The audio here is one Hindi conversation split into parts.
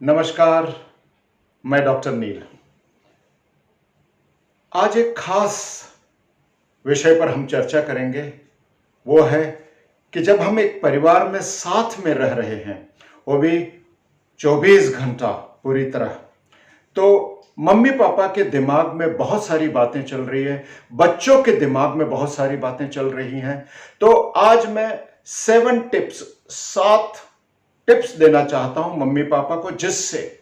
नमस्कार। मैं डॉक्टर नील। आज एक खास विषय पर हम चर्चा करेंगे। वो है कि जब हम एक परिवार में साथ में रह रहे हैं, वो भी 24 घंटा पूरी तरह, तो मम्मी पापा के दिमाग में बहुत सारी बातें चल रही है, बच्चों के दिमाग में बहुत सारी बातें चल रही हैं। तो आज मैं 7 टिप्स देना चाहता हूं मम्मी पापा को, जिससे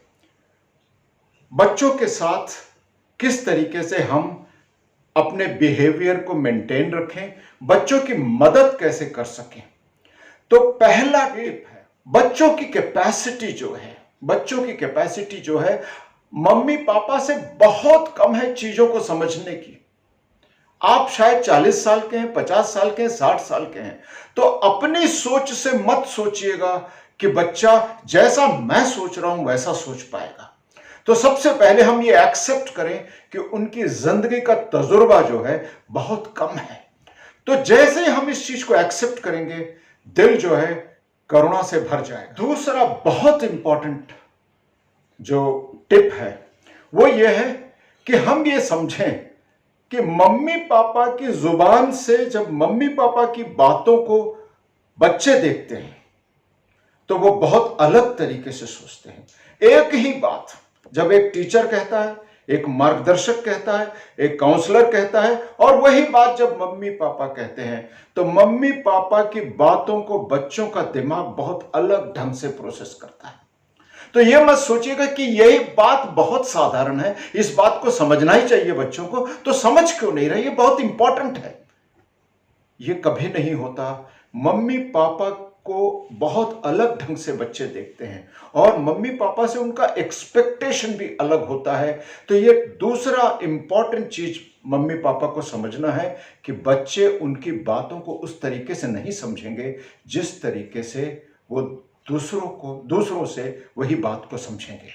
बच्चों के साथ किस तरीके से हम अपने बिहेवियर को मेंटेन रखें, बच्चों की मदद कैसे कर सकें। तो पहला टिप है, बच्चों की कैपेसिटी जो है मम्मी पापा से बहुत कम है चीजों को समझने की। आप शायद 40 साल के हैं, 50 साल के हैं, 60 साल के हैं, तो अपनी सोच से मत सोचिएगा कि बच्चा जैसा मैं सोच रहा हूं वैसा सोच पाएगा। तो सबसे पहले हम ये एक्सेप्ट करें कि उनकी जिंदगी का तजुर्बा जो है बहुत कम है। तो जैसे ही हम इस चीज को एक्सेप्ट करेंगे, दिल जो है करुणा से भर जाएगा। दूसरा बहुत इंपॉर्टेंट जो टिप है वो ये है कि हम ये समझें कि मम्मी पापा की जुबान से जब मम्मी पापा की बातों को बच्चे देखते हैं तो वो बहुत अलग तरीके से सोचते हैं। एक ही बात जब एक टीचर कहता है, एक मार्गदर्शक कहता है, एक काउंसलर कहता है, और वही बात जब मम्मी पापा कहते हैं, तो मम्मी पापा की बातों को बच्चों का दिमाग बहुत अलग ढंग से प्रोसेस करता है। तो यह मत सोचिएगा कि यही बात बहुत साधारण है, इस बात को समझना ही चाहिए बच्चों को, तो समझ क्यों नहीं रहे, ये बहुत इंपॉर्टेंट है। ये कभी नहीं होता। मम्मी पापा को बहुत अलग ढंग से बच्चे देखते हैं और मम्मी पापा से उनका एक्सपेक्टेशन भी अलग होता है। तो ये दूसरा इंपॉर्टेंट चीज मम्मी पापा को समझना है कि बच्चे उनकी बातों को उस तरीके से नहीं समझेंगे जिस तरीके से वो दूसरों से वही बात को समझेंगे।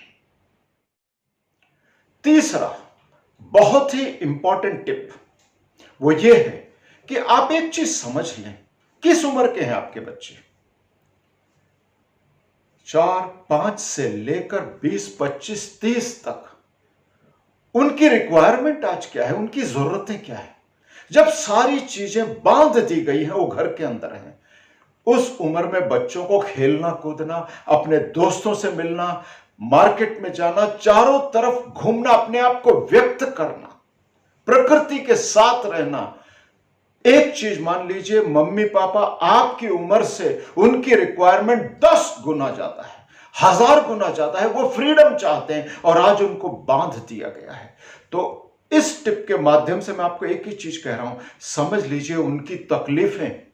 तीसरा बहुत ही इंपॉर्टेंट टिप वो ये है कि आप एक चीज समझ लें, किस उम्र के हैं आपके बच्चे। 4-5 से लेकर 20, 25, 30 तक उनकी रिक्वायरमेंट आज क्या है, उनकी जरूरतें क्या है। जब सारी चीजें बांध दी गई हैं, वो घर के अंदर है, उस उम्र में बच्चों को खेलना कूदना, अपने दोस्तों से मिलना, मार्केट में जाना, चारों तरफ घूमना, अपने आप को व्यक्त करना, प्रकृति के साथ रहना। एक चीज मान लीजिए, मम्मी पापा आपकी उम्र से उनकी रिक्वायरमेंट 10 गुना ज्यादा है, 1000 गुना ज्यादा है। वो फ्रीडम चाहते हैं और आज उनको बांध दिया गया है। तो इस टिप के माध्यम से मैं आपको एक ही चीज कह रहा हूं, समझ लीजिए उनकी तकलीफें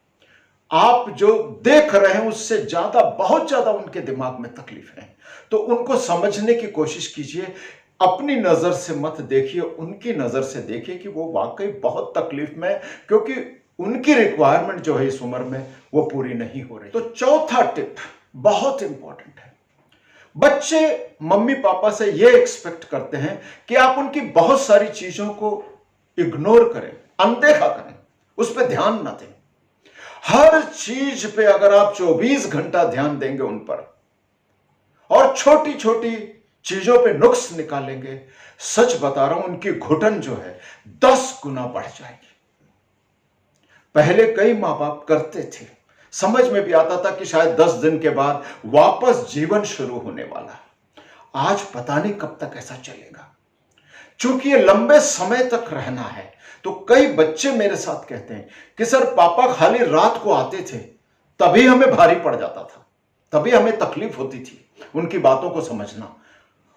आप जो देख रहे हैं उससे ज्यादा, बहुत ज्यादा उनके दिमाग में तकलीफ है। तो उनको समझने की कोशिश कीजिए, अपनी नजर से मत देखिए, उनकी नजर से देखिए कि वो वाकई बहुत तकलीफ में है, क्योंकि उनकी रिक्वायरमेंट जो है इस उम्र में वो पूरी नहीं हो रही। तो चौथा टिप बहुत इंपॉर्टेंट है। बच्चे मम्मी पापा से ये एक्सपेक्ट करते हैं कि आप उनकी बहुत सारी चीजों को इग्नोर करें, अनदेखा करें, उस पर ध्यान ना दें। हर चीज पे अगर आप 24 घंटा ध्यान देंगे उन पर और छोटी छोटी चीजों पे नुक्स निकालेंगे, सच बता रहा हूं उनकी घुटन जो है 10 गुना बढ़ जाएगी। पहले कई मां बाप करते थे, समझ में भी आता था कि शायद 10 दिन के बाद वापस जीवन शुरू होने वाला है। आज पता नहीं कब तक ऐसा चलेगा। चूंकि ये लंबे समय तक रहना है, तो कई बच्चे मेरे साथ कहते हैं कि सर पापा खाली रात को आते थे, तभी हमें भारी पड़ जाता था, तभी हमें तकलीफ होती थी उनकी बातों को समझना,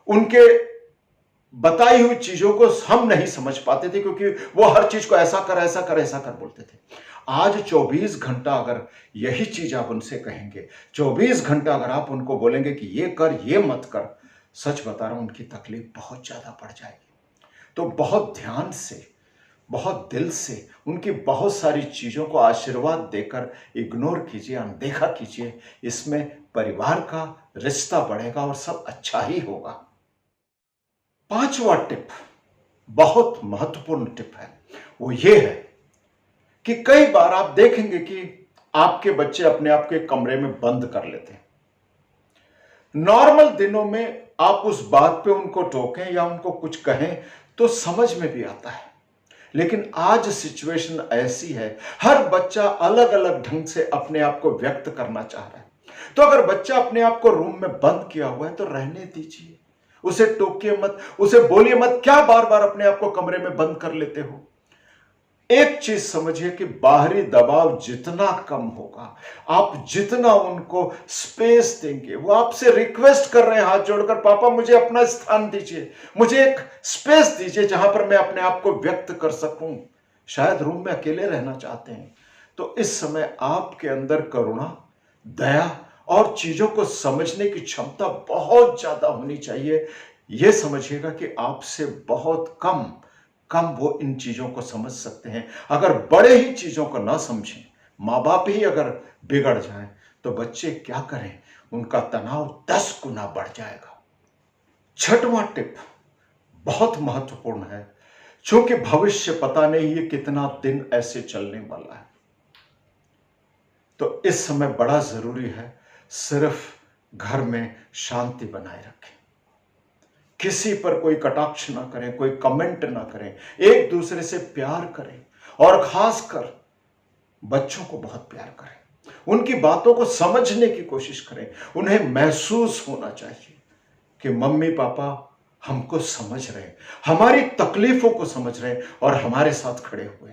उनके बताई हुई चीजों को हम नहीं समझ पाते थे, क्योंकि वो हर चीज को ऐसा कर ऐसा कर ऐसा कर बोलते थे। आज 24 घंटा अगर यही चीज आप उनसे कहेंगे, 24 घंटा अगर आप उनको बोलेंगे कि ये कर ये मत कर, सच बता रहा हूं उनकी तकलीफ बहुत ज्यादा बढ़ जाएगी। तो बहुत ध्यान से, बहुत दिल से उनकी बहुत सारी चीजों को आशीर्वाद देकर इग्नोर कीजिए, अनदेखा कीजिए। इसमें परिवार का रिश्ता बढ़ेगा और सब अच्छा ही होगा। पांचवा टिप बहुत महत्वपूर्ण टिप है, वो ये है कि कई बार आप देखेंगे कि आपके बच्चे अपने आप को एक कमरे में बंद कर लेते हैं, नॉर्मल दिनों में आप उस बात पे उनको टोकें या उनको कुछ कहें तो समझ में भी आता है, लेकिन आज सिचुएशन ऐसी है, हर बच्चा अलग अलग ढंग से अपने आप को व्यक्त करना चाह रहा है। तो अगर बच्चा अपने आप को रूम में बंद किया हुआ है तो रहने दीजिए, उसे टोकिए मत, उसे बोलिए मत, क्या बार बार अपने आप को कमरे में बंद कर लेते हो। एक चीज समझिए कि बाहरी दबाव जितना कम होगा, आप जितना उनको स्पेस देंगे, वो आपसे रिक्वेस्ट कर रहे हैं हाथ जोड़कर, पापा मुझे अपना स्थान दीजिए, मुझे एक स्पेस दीजिए जहां पर मैं अपने आप को व्यक्त कर सकूं। शायद रूम में अकेले रहना चाहते हैं। तो इस समय आपके अंदर करुणा, दया और चीजों को समझने की क्षमता बहुत ज्यादा होनी चाहिए। यह समझिएगा कि आपसे बहुत कम कम वो इन चीजों को समझ सकते हैं। अगर बड़े ही चीजों को ना समझें, माँ बाप ही अगर बिगड़ जाएं, तो बच्चे क्या करें, उनका तनाव 10 गुना बढ़ जाएगा। छठवां टिप बहुत महत्वपूर्ण है, क्योंकि भविष्य पता नहीं ये कितना दिन ऐसे चलने वाला है। तो इस समय बड़ा जरूरी है, सिर्फ घर में शांति बनाए रखें, किसी पर कोई कटाक्ष ना करें, कोई कमेंट ना करें, एक दूसरे से प्यार करें और खासकर बच्चों को बहुत प्यार करें, उनकी बातों को समझने की कोशिश करें। उन्हें महसूस होना चाहिए कि मम्मी पापा हमको समझ रहे हैं, हमारी तकलीफों को समझ रहे हैं और हमारे साथ खड़े हुए।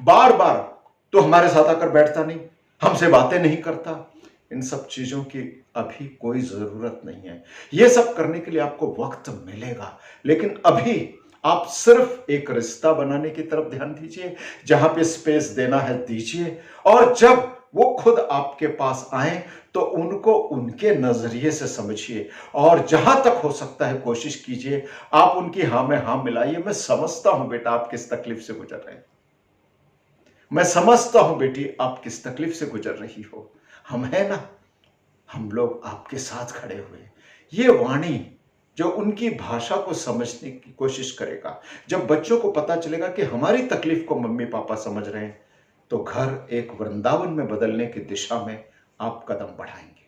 बार बार तो हमारे साथ आकर बैठता नहीं, हमसे बातें नहीं करता, इन सब चीजों की अभी कोई जरूरत नहीं है। यह सब करने के लिए आपको वक्त मिलेगा, लेकिन अभी आप सिर्फ एक रिश्ता बनाने की तरफ ध्यान दीजिए, जहां पे स्पेस देना है दीजिए, और जब वो खुद आपके पास आए तो उनको उनके नजरिए से समझिए, और जहां तक हो सकता है कोशिश कीजिए आप उनकी हां में हां मिलाइए। मैं समझता हूं बेटा आप किस तकलीफ से गुजर रहे हैं, मैं समझता हूं बेटी आप किस तकलीफ से गुजर रही हो, हम हैं ना, हम लोग आपके साथ खड़े हुए। ये वाणी जो उनकी भाषा को समझने की कोशिश करेगा, जब बच्चों को पता चलेगा कि हमारी तकलीफ को मम्मी पापा समझ रहे हैं, तो घर एक वृंदावन में बदलने की दिशा में आप कदम बढ़ाएंगे।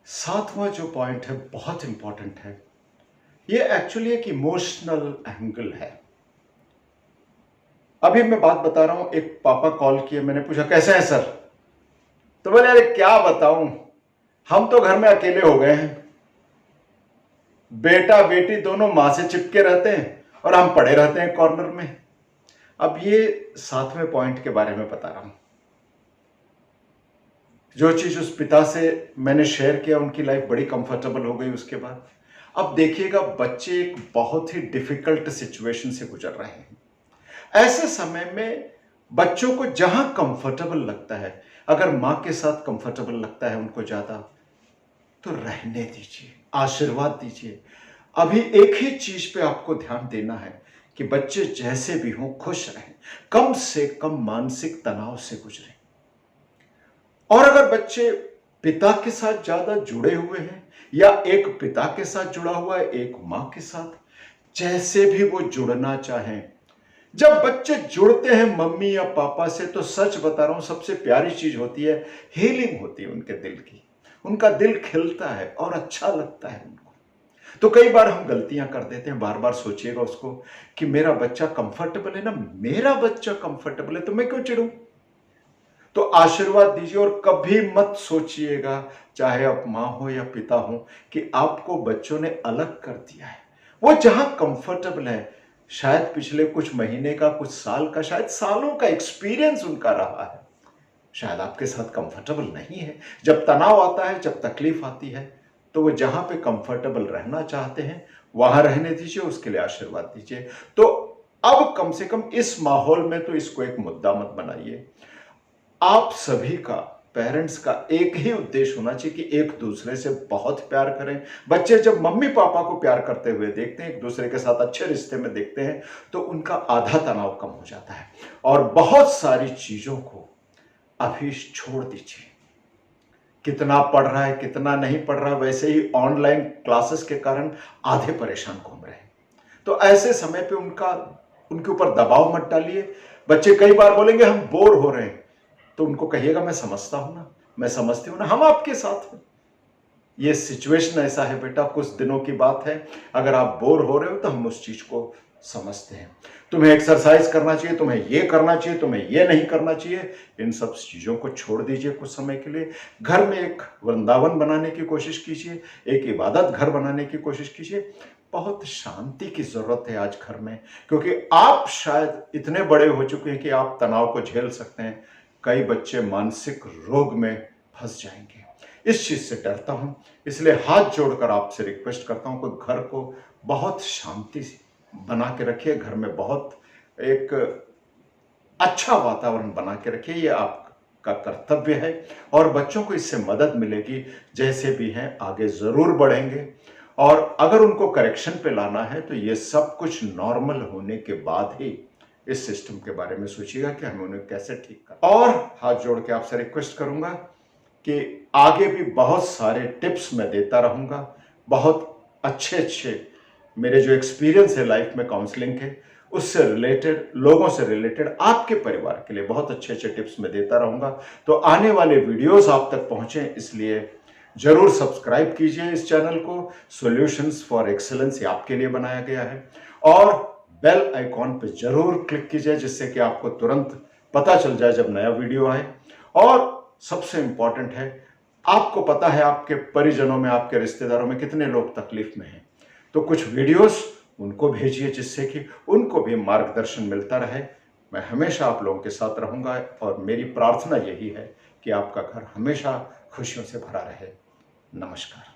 सातवां जो पॉइंट है बहुत इंपॉर्टेंट है। ये एक्चुअली एक इमोशनल एंगल है। अभी मैं बात बता रहा हूं, एक पापा कॉल किए, मैंने पूछा कैसे हैं सर, तो बोले अरे क्या बताऊं, हम तो घर में अकेले हो गए हैं, बेटा बेटी दोनों मां से चिपके रहते हैं और हम पड़े रहते हैं कॉर्नर में। अब ये 7वें पॉइंट के बारे में बता रहा हूं। जो चीज उस पिता से मैंने शेयर किया, उनकी लाइफ बड़ी कंफर्टेबल हो गई उसके बाद। अब देखिएगा बच्चे एक बहुत ही डिफिकल्ट सिचुएशन से गुजर रहे हैं। ऐसे समय में बच्चों को जहां कंफर्टेबल लगता है, अगर मां के साथ कंफर्टेबल लगता है उनको ज्यादा, तो रहने दीजिए, आशीर्वाद दीजिए। अभी एक ही चीज पे आपको ध्यान देना है कि बच्चे जैसे भी हों खुश रहें, कम से कम मानसिक तनाव से गुजरें। और अगर बच्चे पिता के साथ ज्यादा जुड़े हुए हैं, या एक पिता के साथ जुड़ा हुआ है एक मां के साथ, जैसे भी वो जुड़ना चाहें, जब बच्चे जुड़ते हैं मम्मी या पापा से, तो सच बता रहा हूं सबसे प्यारी चीज होती है, हीलिंग होती है उनके दिल की, उनका दिल खिलता है और अच्छा लगता है उनको। तो कई बार हम गलतियां कर देते हैं, बार बार सोचिएगा उसको कि मेरा बच्चा कंफर्टेबल है ना, मेरा बच्चा कंफर्टेबल है तो मैं क्यों चिढ़ूं। तो आशीर्वाद दीजिए और कभी मत सोचिएगा, चाहे आप मां हो या पिता हो, कि आपको बच्चों ने अलग कर दिया है। वो जहां कंफर्टेबल है, शायद पिछले कुछ महीने का, कुछ साल का, शायद सालों का एक्सपीरियंस उनका रहा है, शायद आपके साथ कंफर्टेबल नहीं है। जब तनाव आता है, जब तकलीफ आती है, तो वो जहां पे कंफर्टेबल रहना चाहते हैं वहां रहने दीजिए, उसके लिए आशीर्वाद दीजिए। तो अब कम से कम इस माहौल में तो इसको एक मुद्दा मत बनाइए। आप सभी का, पेरेंट्स का एक ही उद्देश्य होना चाहिए कि एक दूसरे से बहुत प्यार करें। बच्चे जब मम्मी पापा को प्यार करते हुए देखते हैं, एक दूसरे के साथ अच्छे रिश्ते में देखते हैं, तो उनका आधा तनाव कम हो जाता है। और बहुत सारी चीजों को अभी छोड़ दीजिए। कितना पढ़ रहा है, कितना नहीं पढ़ रहा है, वैसे ही ऑनलाइन क्लासेस के कारण आधे परेशान घूम रहे हैं। तो ऐसे समय पे उनके ऊपर दबाव मत डालिए। बच्चे कई बार बोलेंगे हम बोर हो रहे हैं, तो उनको कहिएगा मैं समझता हूं ना, मैं समझती हूँ ना, हम आपके साथ हैं। ये सिचुएशन ऐसा है बेटा, कुछ दिनों की बात है। अगर आप बोर हो रहे हो तो हम उस चीज को समझते हैं। तुम्हें एक्सरसाइज करना चाहिए, तुम्हें ये करना चाहिए, तुम्हें ये नहीं करना चाहिए, इन सब चीजों को छोड़ दीजिए कुछ समय के लिए। घर में एक वृंदावन बनाने की कोशिश कीजिए, एक इबादत घर बनाने की कोशिश कीजिए। बहुत शांति की जरूरत है आज घर में, क्योंकि आप शायद इतने बड़े हो चुके हैं कि आप तनाव को झेल सकते हैं। कई बच्चे मानसिक रोग में फंस जाएंगे। इस चीज से डरता हूं, इसलिए हाथ जोड़कर आपसे रिक्वेस्ट करता हूं कि घर को बहुत शांति से बना के रखिए, घर में बहुत एक अच्छा वातावरण बना के रखिए। ये आपका कर्तव्य है और बच्चों को इससे मदद मिलेगी। जैसे भी हैं आगे जरूर बढ़ेंगे, और अगर उनको करेक्शन पे लाना है तो ये सब कुछ नॉर्मल होने के बाद ही इस सिस्टम के बारे में सोचिएगा कि हमें उन्हें कैसे ठीक करना। और हाथ जोड़ के आपसे रिक्वेस्ट करूंगा कि आगे भी बहुत सारे टिप्स मैं देता रहूंगा। बहुत अच्छे अच्छे मेरे जो एक्सपीरियंस है लाइफ में काउंसलिंग के, उससे रिलेटेड, लोगों से रिलेटेड, आपके परिवार के लिए बहुत अच्छे अच्छे टिप्स मैं देता रहूंगा। तो आने वाले वीडियोस आप तक पहुंचे, इसलिए जरूर सब्सक्राइब कीजिए इस चैनल को। सॉल्यूशंस फॉर एक्सीलेंस आपके लिए बनाया गया है। और बेल आइकॉन पे जरूर क्लिक कीजिए, जिससे कि आपको तुरंत पता चल जाए जब नया वीडियो आए। और सबसे इंपॉर्टेंट है, आपको पता है आपके परिजनों में, आपके रिश्तेदारों में कितने लोग तकलीफ में हैं, तो कुछ वीडियोस उनको भेजिए, जिससे कि उनको भी मार्गदर्शन मिलता रहे। मैं हमेशा आप लोगों के साथ रहूंगा और मेरी प्रार्थना यही है कि आपका घर हमेशा खुशियों से भरा रहे। नमस्कार।